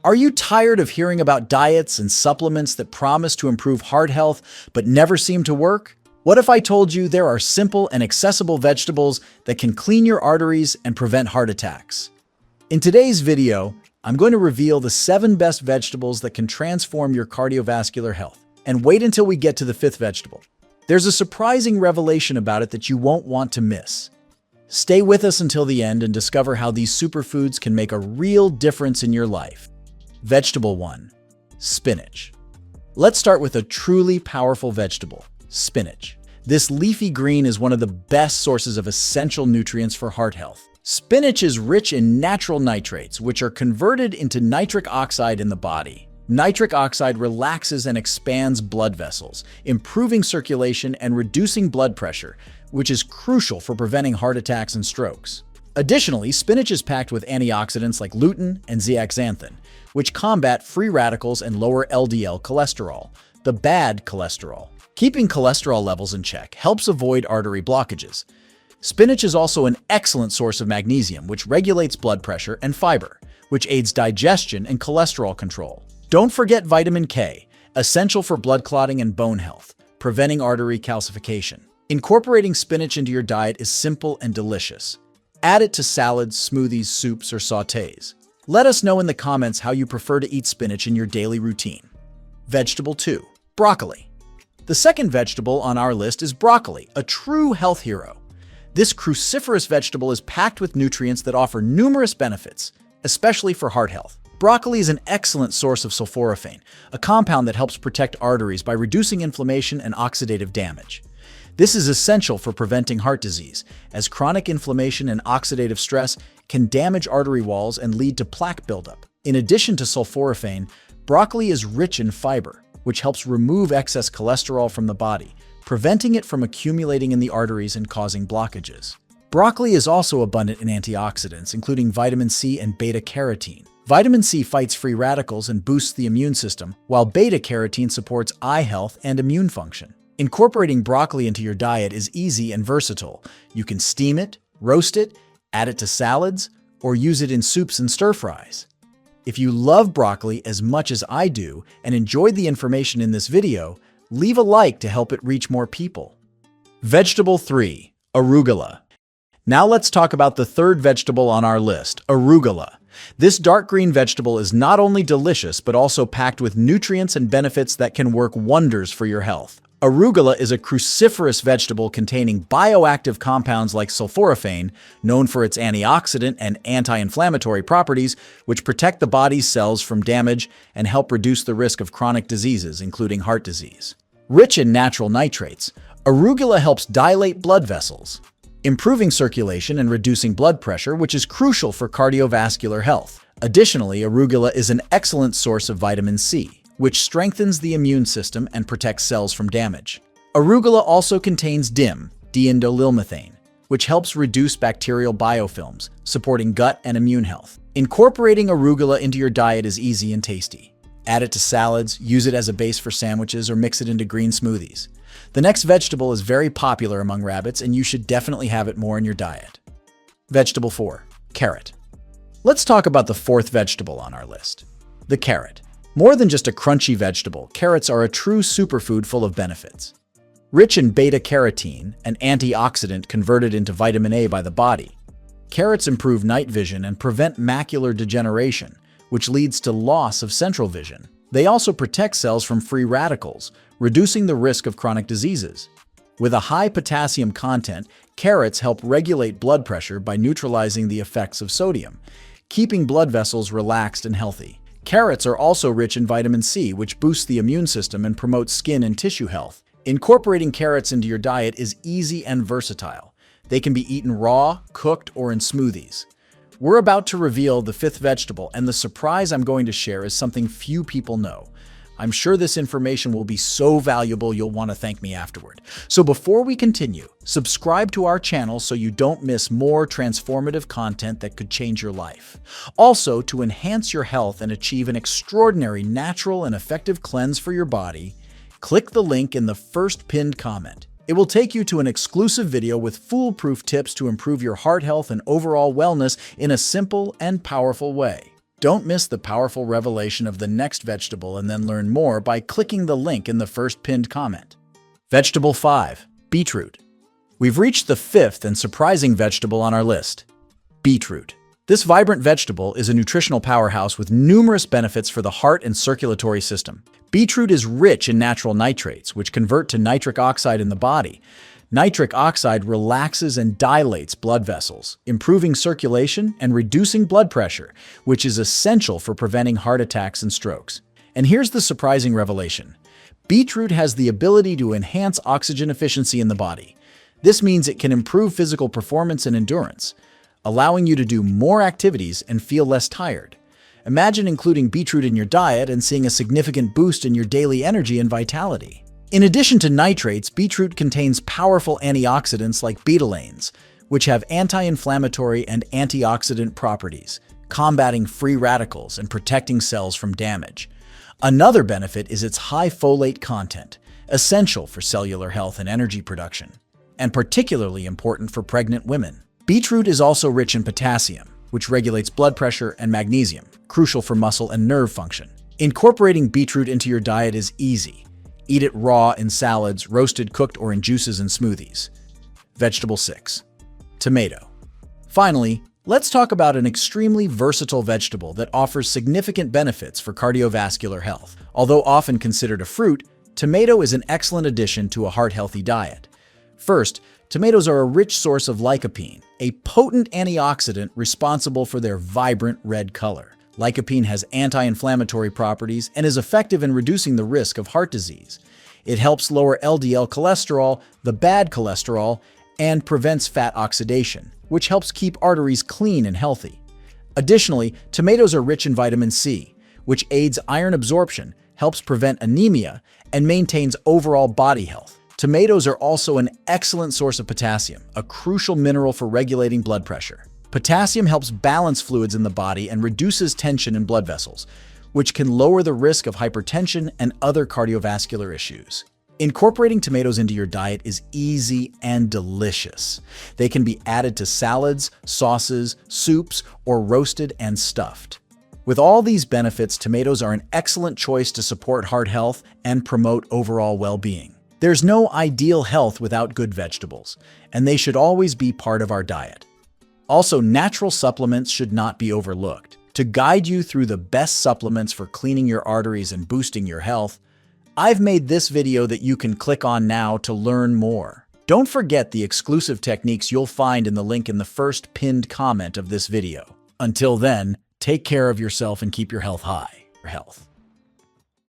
Are you tired of hearing about diets and supplements that promise to improve heart health but never seem to work? What if I told you there are simple and accessible vegetables that can clean your arteries and prevent heart attacks? In today's video, I'm going to reveal the 7 best vegetables that can transform your cardiovascular health. And wait until we get to the 5th vegetable. There's a surprising revelation about it that you won't want to miss. Stay with us until the end and discover how these superfoods can make a real difference in your life. Vegetable 1. Spinach. Let's start with a truly powerful vegetable, spinach. This leafy green is one of the best sources of essential nutrients for heart health. Spinach is rich in natural nitrates, which are converted into nitric oxide in the body. Nitric oxide relaxes and expands blood vessels, improving circulation and reducing blood pressure, which is crucial for preventing heart attacks and strokes. Additionally, spinach is packed with antioxidants like lutein and zeaxanthin, which combat free radicals and lower LDL cholesterol, the bad cholesterol. Keeping cholesterol levels in check helps avoid artery blockages. Spinach is also an excellent source of magnesium, which regulates blood pressure, and fiber, which aids digestion and cholesterol control. Don't forget vitamin K, essential for blood clotting and bone health, preventing artery calcification. Incorporating spinach into your diet is simple and delicious. Add it to salads, smoothies, soups, or sautés. Let us know in the comments how you prefer to eat spinach in your daily routine. Vegetable 2. Broccoli. The second vegetable on our list is broccoli, a true health hero. This cruciferous vegetable is packed with nutrients that offer numerous benefits, especially for heart health. Broccoli is an excellent source of sulforaphane, a compound that helps protect arteries by reducing inflammation and oxidative damage. This is essential for preventing heart disease, as chronic inflammation and oxidative stress can damage artery walls and lead to plaque buildup. In addition to sulforaphane, broccoli is rich in fiber, which helps remove excess cholesterol from the body, preventing it from accumulating in the arteries and causing blockages. Broccoli is also abundant in antioxidants, including vitamin C and beta-carotene. Vitamin C fights free radicals and boosts the immune system, while beta-carotene supports eye health and immune function. Incorporating broccoli into your diet is easy and versatile. You can steam it, roast it, add it to salads, or use it in soups and stir-fries. If you love broccoli as much as I do and enjoyed the information in this video, leave a like to help it reach more people. Vegetable 3. Arugula. Now let's talk about the third vegetable on our list, arugula. This dark green vegetable is not only delicious but also packed with nutrients and benefits that can work wonders for your health. Arugula is a cruciferous vegetable containing bioactive compounds like sulforaphane, known for its antioxidant and anti-inflammatory properties, which protect the body's cells from damage and help reduce the risk of chronic diseases, including heart disease. Rich in natural nitrates, arugula helps dilate blood vessels, improving circulation and reducing blood pressure, which is crucial for cardiovascular health. Additionally, arugula is an excellent source of vitamin C, which strengthens the immune system and protects cells from damage. Arugula also contains DIM, diindolylmethane, which helps reduce bacterial biofilms, supporting gut and immune health. Incorporating arugula into your diet is easy and tasty. Add it to salads, use it as a base for sandwiches, or mix it into green smoothies. The next vegetable is very popular among rabbits, and you should definitely have it more in your diet. Vegetable 4. Carrot. Let's talk about the 4th vegetable on our list, the carrot. More than just a crunchy vegetable, carrots are a true superfood full of benefits. Rich in beta-carotene, an antioxidant converted into vitamin A by the body, carrots improve night vision and prevent macular degeneration, which leads to loss of central vision. They also protect cells from free radicals, reducing the risk of chronic diseases. With a high potassium content, carrots help regulate blood pressure by neutralizing the effects of sodium, keeping blood vessels relaxed and healthy. Carrots are also rich in vitamin C, which boosts the immune system and promotes skin and tissue health. Incorporating carrots into your diet is easy and versatile. They can be eaten raw, cooked, or in smoothies. We're about to reveal the 5th vegetable, and the surprise I'm going to share is something few people know. I'm sure this information will be so valuable you'll want to thank me afterward. So before we continue, subscribe to our channel so you don't miss more transformative content that could change your life. Also, to enhance your health and achieve an extraordinary natural and effective cleanse for your body, click the link in the first pinned comment. It will take you to an exclusive video with foolproof tips to improve your heart health and overall wellness in a simple and powerful way. Don't miss the powerful revelation of the next vegetable and then learn more by clicking the link in the first pinned comment. Vegetable 5. Beetroot. We've reached the fifth and surprising vegetable on our list. Beetroot. This vibrant vegetable is a nutritional powerhouse with numerous benefits for the heart and circulatory system. Beetroot is rich in natural nitrates, which convert to nitric oxide in the body. Nitric oxide relaxes and dilates blood vessels, improving circulation and reducing blood pressure, which is essential for preventing heart attacks and strokes. And here's the surprising revelation. Beetroot has the ability to enhance oxygen efficiency in the body. This means it can improve physical performance and endurance, allowing you to do more activities and feel less tired. Imagine including beetroot in your diet and seeing a significant boost in your daily energy and vitality. In addition to nitrates, beetroot contains powerful antioxidants like betalains, which have anti-inflammatory and antioxidant properties, combating free radicals and protecting cells from damage. Another benefit is its high folate content, essential for cellular health and energy production, and particularly important for pregnant women. Beetroot is also rich in potassium, which regulates blood pressure, and magnesium, crucial for muscle and nerve function. Incorporating beetroot into your diet is easy. Eat it raw in salads, roasted, cooked, or in juices and smoothies. Vegetable 6. Tomato. Finally, let's talk about an extremely versatile vegetable that offers significant benefits for cardiovascular health. Although often considered a fruit, tomato is an excellent addition to a heart-healthy diet. First, tomatoes are a rich source of lycopene, a potent antioxidant responsible for their vibrant red color. Lycopene has anti-inflammatory properties and is effective in reducing the risk of heart disease. It helps lower LDL cholesterol, the bad cholesterol, and prevents fat oxidation, which helps keep arteries clean and healthy. Additionally, tomatoes are rich in vitamin C, which aids iron absorption, helps prevent anemia, and maintains overall body health. Tomatoes are also an excellent source of potassium, a crucial mineral for regulating blood pressure. Potassium helps balance fluids in the body and reduces tension in blood vessels, which can lower the risk of hypertension and other cardiovascular issues. Incorporating tomatoes into your diet is easy and delicious. They can be added to salads, sauces, soups, or roasted and stuffed. With all these benefits, tomatoes are an excellent choice to support heart health and promote overall well-being. There's no ideal health without good vegetables, and they should always be part of our diet. Also, natural supplements should not be overlooked. To guide you through the best supplements for cleaning your arteries and boosting your health, I've made this video that you can click on now to learn more. Don't forget the exclusive techniques you'll find in the link in the first pinned comment of this video. Until then, take care of yourself and keep your health high.